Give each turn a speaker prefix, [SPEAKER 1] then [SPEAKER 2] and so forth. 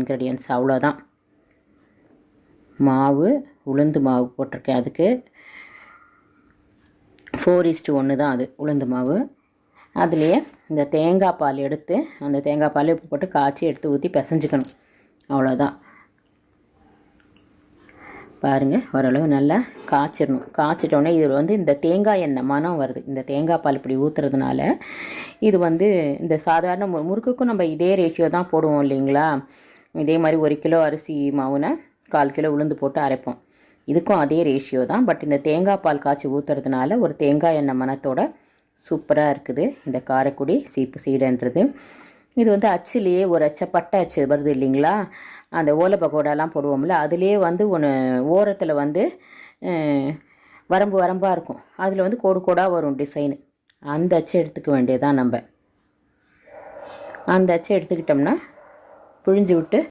[SPEAKER 1] Ingredients, அவ்வளோதான். மாவு, உளுந்து மாவு போட்டிருக்கேன். அதுக்கு 4:1 தான் அது உளுந்து மாவு. அதுலேயே இந்த தேங்காய் பால் எடுத்து அந்த தேங்காய் பால் உப்பு போட்டு காய்ச்சி எடுத்து ஊற்றி பிசைஞ்சிக்கணும், அவ்வளோதான். பாருங்கள், ஓரளவு நல்லா காய்ச்சிடணும். காய்ச்சிட்டோன்னே இது இந்த தேங்காய் எண்ணெய் மனம் வருது. இந்த தேங்காய் பால் இப்படி ஊற்றுறதுனால இது இந்த சாதாரண முறுக்குக்கும் நம்ம இதே ரேஷியோ தான் போடுவோம் இல்லைங்களா. இதே மாதிரி 1 கிலோ அரிசி மாவுனா 1/4 கிலோ உளுந்து போட்டு அரைப்போம். இதுக்கும் அதே ரேஷியோ தான். பட் இந்த தேங்காய் பால் காய்ச்சி ஊற்றுறதுனால ஒரு தேங்காய் எண்ணெய் மனத்தோட சூப்பராக இருக்குது இந்த காரைக்குடி சீப்பு சீடைன்றது. இது அச்சுலேயே ஒரு பட்டை அச்சு வருது இல்லைங்களா, அந்த ஓலை பகோடாலாம் போடுவோம்ல, அதுலேயே ஒன்று ஓரத்தில் வரம்பு வரம்பாக இருக்கும். அதில் கோடு கோடாக வரும் டிசைனு. அந்த அச்சு எடுத்துக்க வேண்டியதான் நம்ம. அந்த அச்சு எடுத்துக்கிட்டோம்னா புழிஞ்சு விட்டு